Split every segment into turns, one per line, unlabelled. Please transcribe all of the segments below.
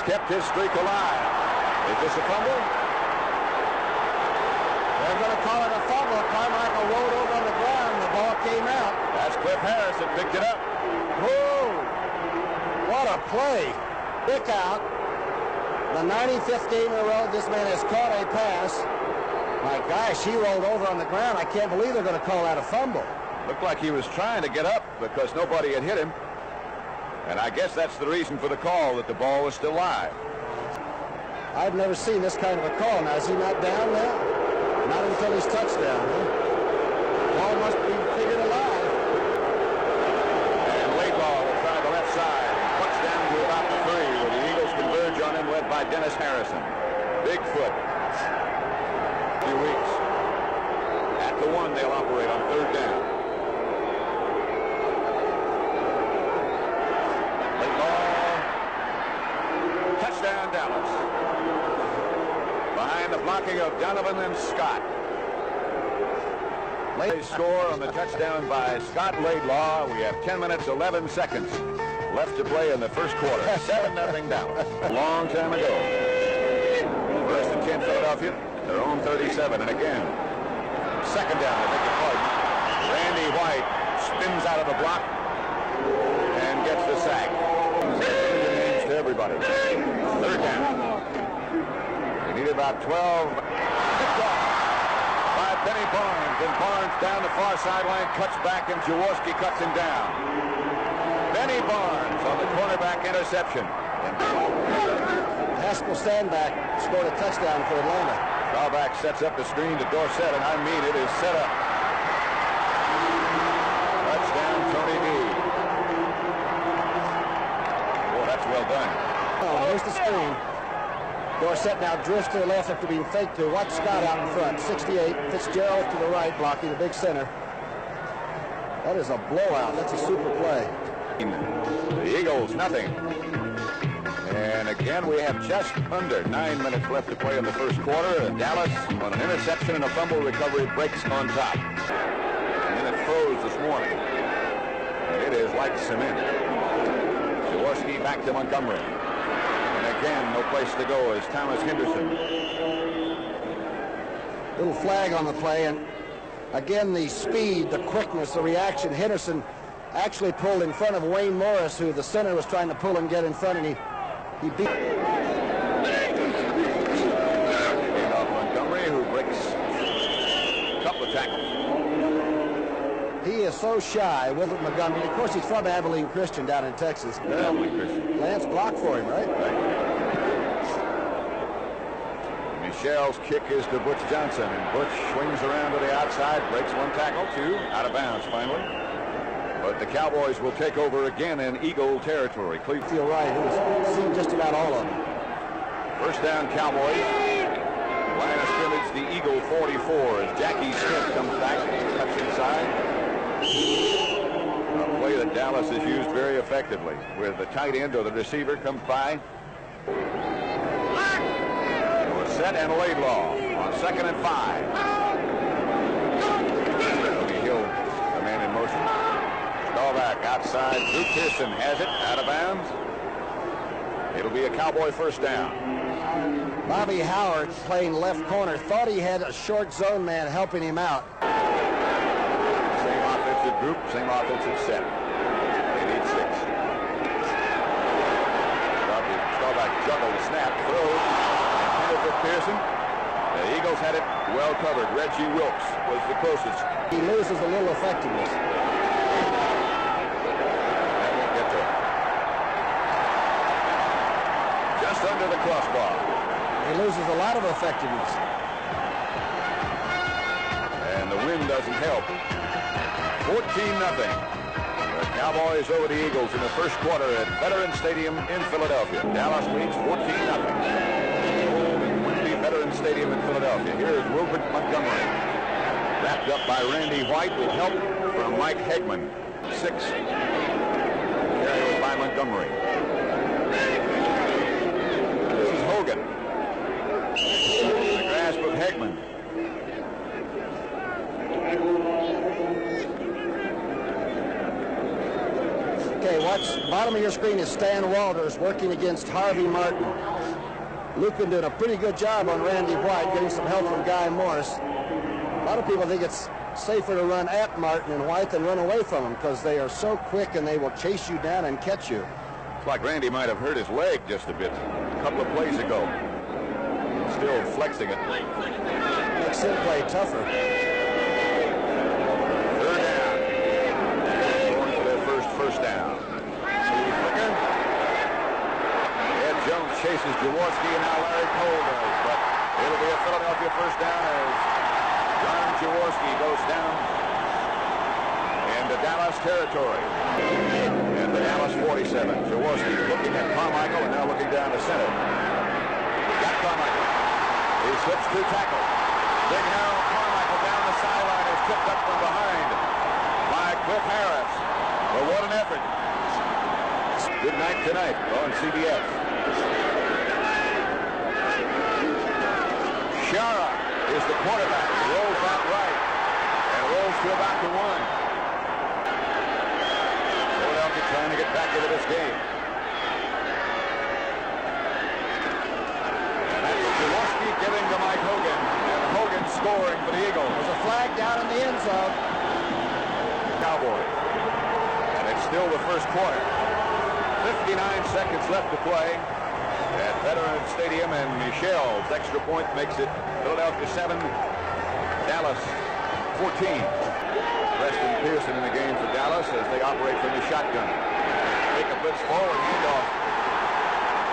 kept his streak alive. Is this a fumble?
They're going to call it a fumble. Carmichael rolled over on the ground. The ball came out.
That's Cliff Harrison picked it up.
Whoa! What a play. Kick out. The 95th game in a row this man has caught a pass. My gosh, he rolled over on the ground. I can't believe they're going to call that a fumble.
Looked like he was trying to get up because nobody had hit him. And I guess that's the reason for the call, that the ball was still live.
I've never seen this kind of a call. Now, is he not down now? Not until he's touchdown, huh? Ball must be figured alive.
And Laidlaw will try the left side. Puts down to about the 3, where the Eagles converge on him, led by Dennis Harrison. Bigfoot. A few weeks. At the 1, they'll operate on 3rd down. Touchdown, Dallas. Behind the blocking of Donovan and Scott. Late score on the touchdown by Scott Laidlaw. We have 10 minutes, 11 seconds left to play in the first quarter. 7-0 Dallas. A long time ago. First and 10 Philadelphia. Their own 37. And again, second down, I beg your pardon. Randy White spins out of the block and gets the sack. To everybody. 3rd down. They need about 12. Picked off by Benny Barnes. And Barnes down the far sideline, cuts back, and Jaworski cuts him down. Benny Barnes on the cornerback interception.
Haskell Standback scored a touchdown for Atlanta.
Staubach sets up the screen to Dorsett, and I mean it is set up. Touchdown, Tony D. Well done.
Oh, here's the screen. Dorsett now drifts to the left after being faked to. Watch Scott out in front. 68. Fitzgerald to the right, blocking the big center. That is a blowout. That's a super play.
The Eagles, nothing. And again, we have just under 9 minutes left to play in the first quarter. And Dallas, on an interception and a fumble recovery, breaks on top. And then it froze this morning. And it is like cement. Jaworski back to Montgomery. And again, no place to go is Thomas Henderson.
Little flag on the play, and again the speed, the quickness, the reaction. Henderson actually pulled in front of Wayne Morris, who the center was trying to pull and get in front, and he beat.
And off Montgomery, who breaks a couple of tackles.
He is so shy, Wilford Montgomery. Of course, he's from Abilene Christian down in Texas.
Abilene Christian.
Lance blocked for him, right?
Michelle's kick is to Butch Johnson, and Butch swings around to the outside, breaks one tackle, 2, out of bounds finally. But the Cowboys will take over again in Eagle territory.
Cleveland feel right. He's seen just about all of them.
First down, Cowboys. Line of scrimmage, the Eagle 44, as Jackie Smith comes back, cuts inside. A play that Dallas has used very effectively, where the tight end or the receiver comes by. Set and Laidlaw on 2nd and 5. Hill, the man in motion. Staubach outside. Drew Pearson has it out of bounds. It'll be a Cowboy first down.
Bobby Howard, playing left corner, thought he had a short zone man helping him out.
Same offensive group, same offensive set. They need 6. Staubach juggled the snap, throws. For Pearson. The Eagles had it well covered. Reggie Wilkes was the closest.
He loses a little effectiveness.
That won't get to him. Just under the crossbar.
He loses a lot of effectiveness.
And the wind doesn't help. 14-0. The Cowboys over the Eagles in the first quarter at Veterans Stadium in Philadelphia. Dallas leads 14-0. Veterans Stadium in Philadelphia. Here is Wilford Montgomery. Wrapped up by Randy White with help from Mike Hegman. 6. Carry was by Montgomery. This is Hogan. The grasp of Hegman.
Okay, Watch, bottom of your screen is Stan Walters working against Harvey Martin. Luke been doing a pretty good job on Randy White, getting some help from Guy Morris. A lot of people think it's safer to run at Martin and White than run away from them because they are so quick and they will chase you down and catch you.
It's like Randy might have hurt his leg just a bit a couple of plays ago. Still flexing it.
Makes him play tougher.
Third down. Going for their first down. Flicker. Ed Jones chases Jaworski, and now Larry Cole does, but it'll be a Philadelphia first down as John Jaworski goes down into Dallas territory. And the Dallas 47. Jaworski looking at Carmichael and now looking down to center. Got Carmichael. He slips through tackle. Big Harold Carmichael down the sideline is tipped up from behind by Cliff Harris. But what an effort. Good night tonight on CBS. Shara is the quarterback. He rolls out right and rolls to about the 1. Philadelphia trying to get back into this game. And that's Jaworski giving to Mike Hogan. And Hogan scoring for the Eagles.
There's a flag down in the end zone.
Cowboys. And it's still the first quarter. 59 seconds left to play at Veterans Stadium, and Michel's extra point makes it Philadelphia 7, Dallas 14. Preston Pearson in the game for Dallas as they operate from the shotgun. Take a blitz forward, handoff.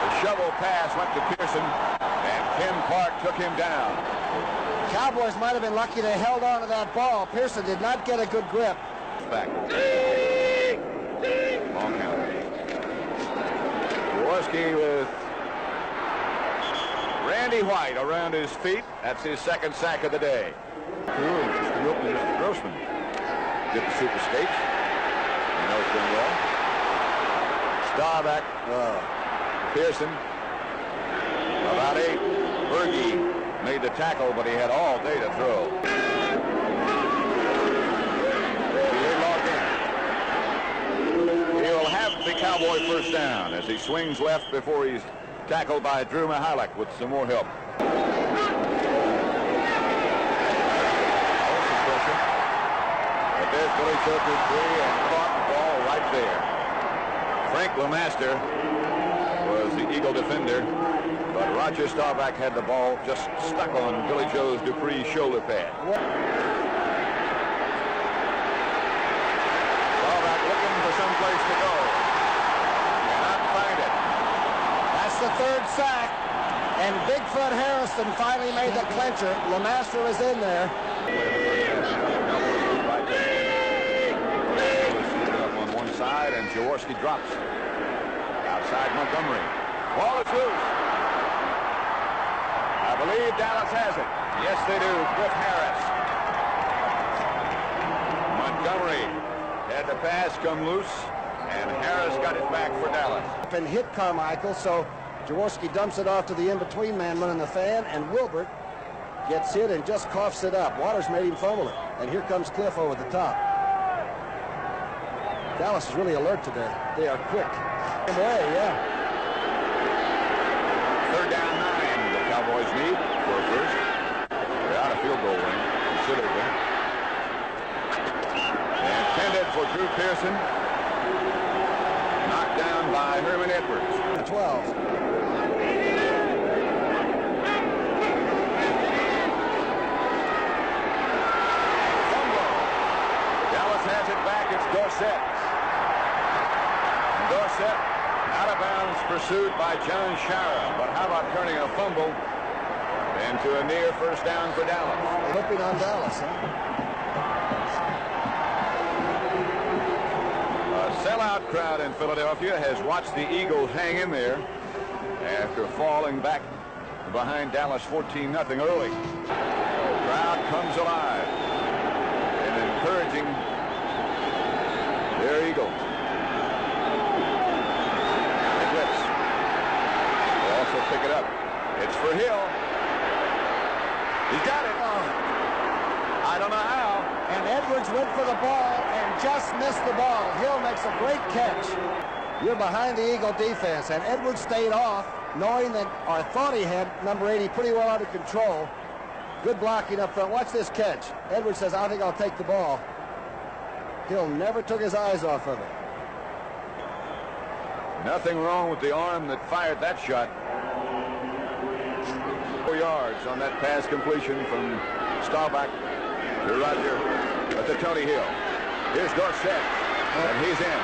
The shovel pass went to Pearson, and Ken Park took him down.
Cowboys might have been lucky they held on to that ball. Pearson did not get a good grip.
Back. Long count. Jaworski with Randy White around his feet. That's his second sack of the day. Grossman did the super skates. You know it's been well. Starback, Pearson, about 8. Berge made the tackle, but he had all day to throw. He'll have the Cowboy first down as he swings left before he's tackled by Drew Mihalek with some more help. But there's Billy Church 3 and caught the ball right there. Frank LeMaster was the Eagle defender, but Roger Staubach had the ball just stuck on Billy Joe Dupree's shoulder pad. Staubach looking for some place to go. Cannot find it.
That's the third sack, and Bigfoot Harrison finally made the clincher. LeMaster was in there.
On one side, and Jaworski drops. Outside Montgomery. Ball is loose. I believe Dallas has it. Yes, they do. Cliff Harris. Montgomery had the pass come loose, and Harris got it back for Dallas.
And hit Carmichael, so Jaworski dumps it off to the in-between man running the fan, and Wilbert gets hit and just coughs it up. Waters made him fumble it, and here comes Cliff over the top. Dallas is really alert today. They are quick. Away, yeah.
Third down 9 the Cowboys need for a first. They're out of field goal range, considerably. Intended for Drew Pearson. Knocked down by Herman Edwards.
12.
Dallas has it back. It's Dorsett. And Dorsett out of bounds, pursued by John Shara. But how about turning a fumble into a near first down for Dallas?
Flipping on Dallas, huh?
A sellout crowd in Philadelphia has watched the Eagles hang in there after falling back behind Dallas 14-0 early. The crowd comes alive and encouraging their Eagles. They blitz. They also pick it up. It's for Hill. He got it. I don't know how.
And Edwards went for the ball, and just missed the ball. Hill makes a great catch. You're behind the Eagle defense, and Edwards stayed off, knowing that, or thought he had number 80 pretty well under control. Good blocking up front. Watch this catch. Edwards says, I think I'll take the ball. Hill never took his eyes off of it.
Nothing wrong with the arm that fired that shot. 4 yards on that pass completion from Staubach to Roger to Tony Hill. Here's Dorsett, and he's in.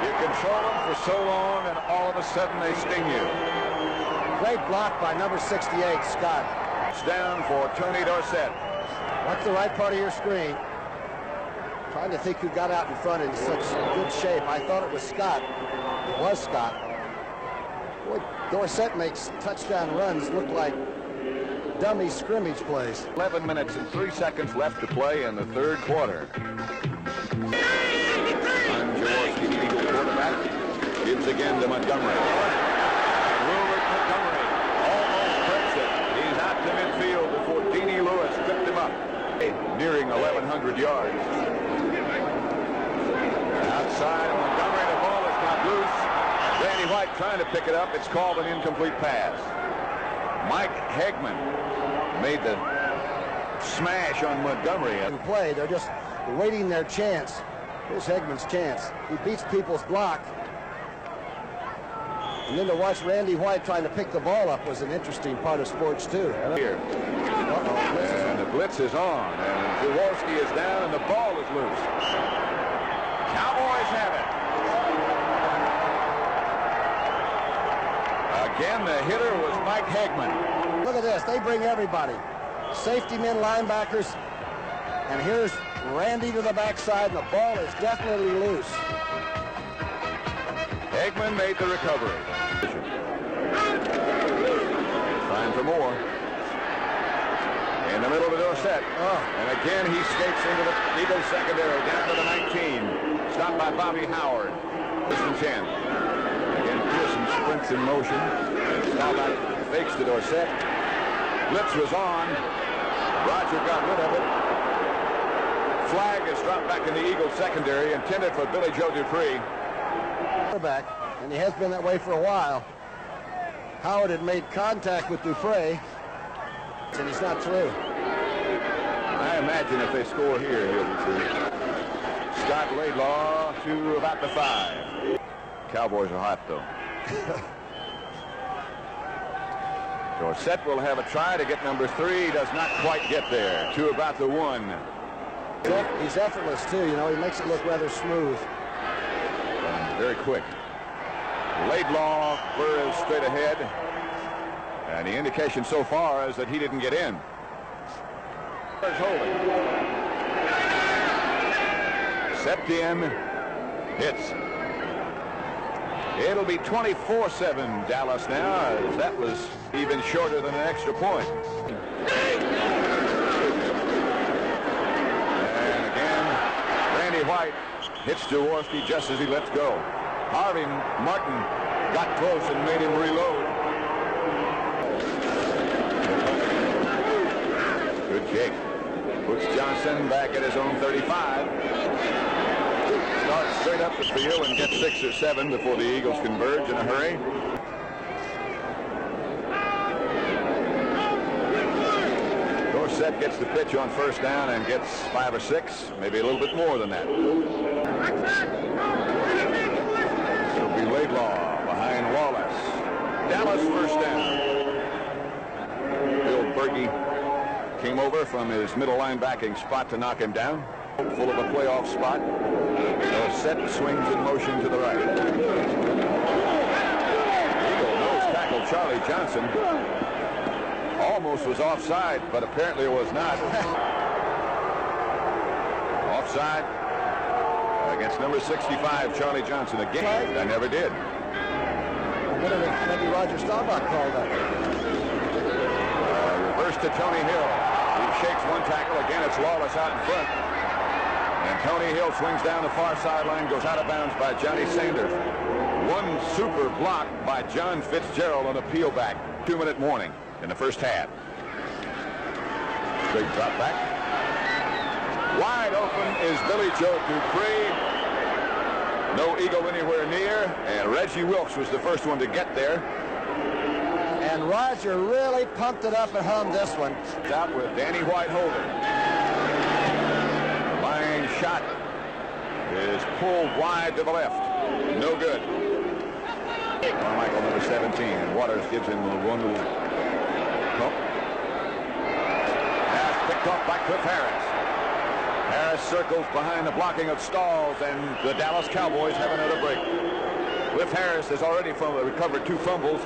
You control them for so long, and all of a sudden they sting you.
Great block by number 68, Scott.
It's down for Tony Dorsett.
Watch the right part of your screen. Trying to think who got out in front in such good shape. I thought it was Scott. It was Scott. Boy, Dorsett makes touchdown runs look like dummy scrimmage plays.
11 minutes and 3 seconds left to play in the third quarter. Jaworski, Eagle quarterback, gives again to Montgomery. Wilbert Montgomery almost breaks it. He's out to midfield before Deanie Lewis tripped him up. Nearing 1,100 yards. Outside of Montgomery, the ball is not loose. Randy White trying to pick it up. It's called an incomplete pass. Mike Hegman made the smash on Montgomery.
Play. They're just waiting their chance. Here's Hegman's chance. He beats people's block. And then to watch Randy White trying to pick the ball up was an interesting part of sports, too.
Here. And the blitz is on. And Jaworski is down, and the ball is loose. Cowboys have it. Again, the hitter was Mike Hegman.
Look at this. They bring everybody. Safety men, linebackers. And here's Randy to the backside, and the ball is definitely loose.
Hegman made the recovery. Trying for more. In the middle of Dorsett. And again, he skates into the Eagles secondary, down to the 19. Stopped by Bobby Howard. First and 10. Again, Pearson sprints in motion. Staubach fakes to Dorsett. Blitz was on. Roger got rid of it. Flag is dropped back in the Eagles secondary, intended for Billy Joe Dupree.
Quarterback, and he has been that way for a while. Howard had made contact with Dupree, and he's not through.
I imagine if they score here, he'll be through. Scott Laidlaw to about the 5. Cowboys are hot, though. Dorsett will have a try to get number 3. Does not quite get there. To about the 1.
He's effortless, too. You know, he makes it look rather smooth.
Very quick. Laidlaw burrows straight ahead. And the indication so far is that he didn't get in. There's holding. Septien hits. It'll be 24-7 Dallas now, as that was even shorter than an extra point. And again, Randy White hits Jaworski just as he lets go. Harvey Martin got close and made him reload. Good kick. Puts Johnson back at his own 35. Starts straight up the field and gets 6 or 7 before the Eagles converge in a hurry. Dorsett gets the pitch on first down and gets 5 or 6, maybe a little bit more than that. It'll be Laidlaw behind Wallace. Dallas first down. Bill Berge came over from his middle linebacking spot to knock him down. Full of a playoff spot. Dorsett swings in motion to the right. Eagle nose tackle Charlie Johnson. Almost was offside, but apparently it was not. Offside against number 65, Charlie Johnson. Again, I never did.
Maybe Roger Staubach called that.
Reverse to Tony Hill. He shakes one tackle. Again, it's Lawless out in front. And Tony Hill swings down the far sideline, goes out of bounds by Johnny Sanders. One super block by John Fitzgerald on a peel back. 2-minute warning in the first half. Big drop back. Wide open is Billy Joe Dupree. No Eagle anywhere near, and Reggie Wilkes was the first one to get there.
And Roger really pumped it up and hummed this one.
Out with Danny White holding. Line shot is pulled wide to the left. No good. Michael, number 17, and Waters gives him a one little pump. Pass picked off by Cliff Harris. Harris circles behind the blocking of Stalls, and the Dallas Cowboys have another break. Cliff Harris has already recovered 2 fumbles,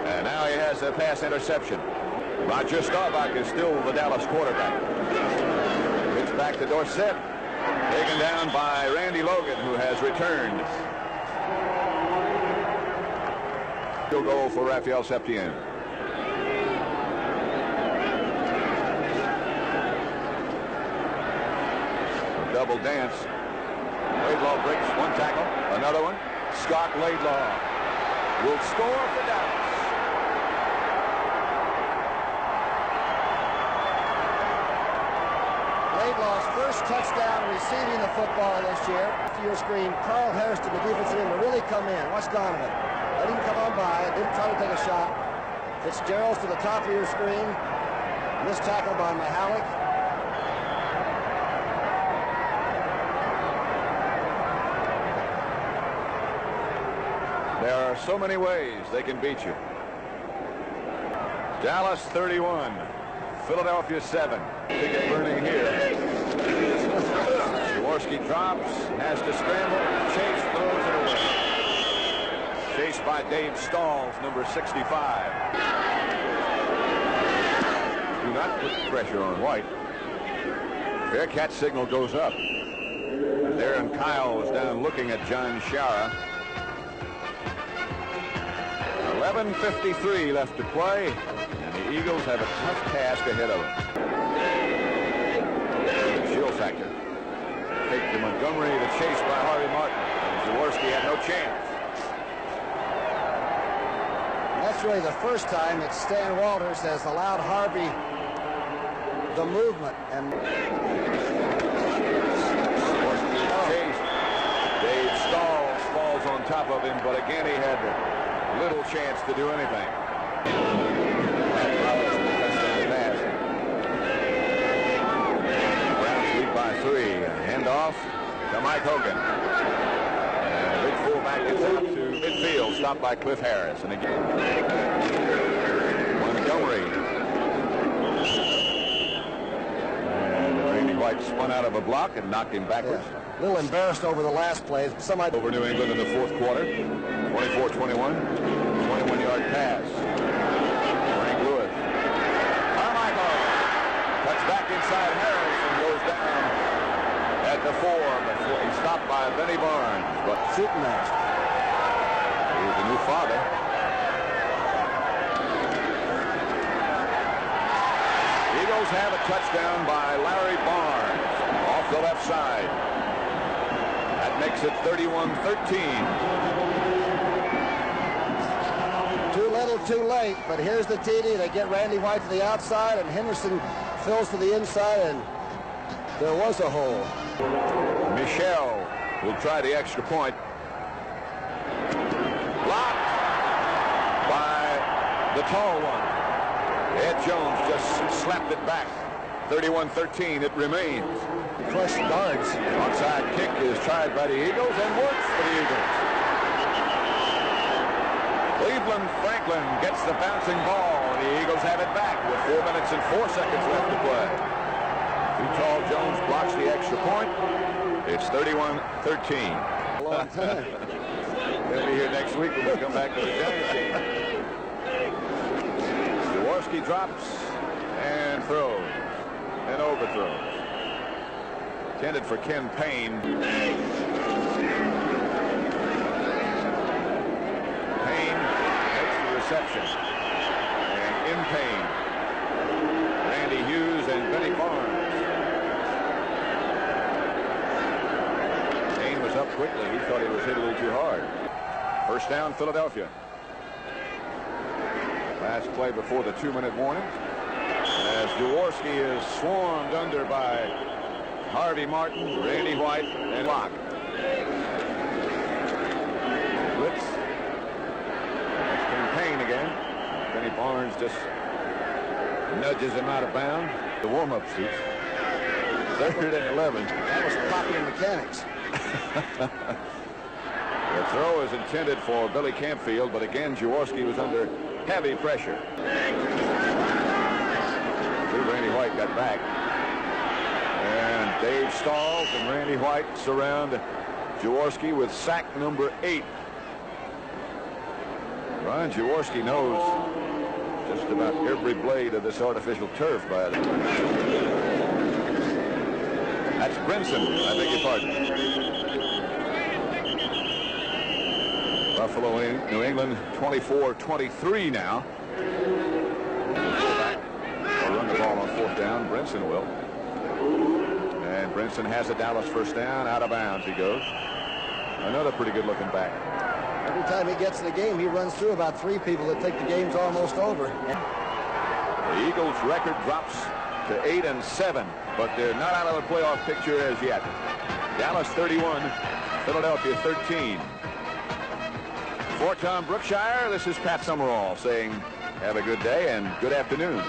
and now he has a pass interception. Roger Staubach is still the Dallas quarterback. Pitch back to Dorsett. Taken down by Randy Logan, who has returned. Field goal for Raphael Septien. Double dance. Laidlaw breaks one tackle. Another one. Scott Laidlaw will score for Dallas.
Laidlaw's first touchdown receiving the football this year. To your screen, Carl Harris to the defensive end to really come in. Watch Donovan. Let him come on by. Didn't try to take a shot. Fitzgerald's to the top of your screen. Missed tackle by Mihalik.
There are so many ways they can beat you. Dallas 31, Philadelphia 7. Ticket burning here. Jaworski drops, has to scramble. Chase throws it away. Chased by Dave Stalls, number 65. Do not put pressure on White. Bearcat signal goes up. Darren Kyle was down looking at John Shara. 11:53 left to play, and the Eagles have a tough task ahead of them. Shield factor. Take to Montgomery, the chase by Harvey Martin. And Jaworski had no chance.
And that's really the first time that Stan Walters has allowed Harvey the movement. And
chase. Dave Stalls falls on top of him, but again he had little chance to do anything. Browns lead by 3. Handoff to Mike Hogan. And big fullback gets out to midfield, stopped by Cliff Harris. And again, Montgomery. And Randy White spun out of a block and knocked him backwards.
Yeah. A little embarrassed over the last play. Somebody
over New England in the 4th quarter. 24-21. 21-yard pass. Frank Lewis. Carmichael cuts back inside Harris and goes down at the 4 before he's stopped by Benny Barnes. But
shooting match.
He's a new father. Eagles have a touchdown by Larry Barnes off the left side. That makes it 31-13.
Too little, too late, but here's the TD. They get Randy White to the outside, and Henderson fills to the inside, and there was a hole.
Michel will try the extra point. Blocked by the tall one. Ed Jones just slapped it back. 31-13, it remains.
Crushed guards.
Onside kick is tried by the Eagles and works for the Eagles. Cleveland Franklin gets the bouncing ball, and the Eagles have it back with 4 minutes and 4 seconds left to play. Too tall Jones blocks the extra point. It's 31-13.
A long time.
He'll be here next week when we come back to the Giants game. Jaworski drops and throws and overthrows. Intended for Ken Payne. Payne makes the reception. And in Payne, Randy Hughes and Benny Barnes. Payne was up quickly. He thought he was hit a little too hard. First down, Philadelphia. Last play before the 2-minute warning. as Jaworski is swarmed under by Harvey Martin, Randy White, and Locke. Blitz. It's campaign again. Benny Barnes just nudges him out of bounds. The warm-up suits. 3rd and 11.
That was popular mechanics.
The throw is intended for Billy Campfield, but again, Jaworski was under heavy pressure. Randy White got back. And Dave Stalls and Randy White surround Jaworski with sack number 8. Ron Jaworski knows just about every blade of this artificial turf. By the That's Brinson. I beg your pardon. Buffalo, New England, 24-23 now. They'll run the ball on 4th down. Brinson will. And Brinson has a Dallas 1st down. Out of bounds he goes. Another pretty good looking back.
Every time he gets in the game, he runs through about 3 people that think the game's almost over.
The Eagles' record drops to 8-7, but they're not out of the playoff picture as yet. Dallas 31, Philadelphia 13. For Tom Brookshire, this is Pat Summerall saying have a good day and good afternoon.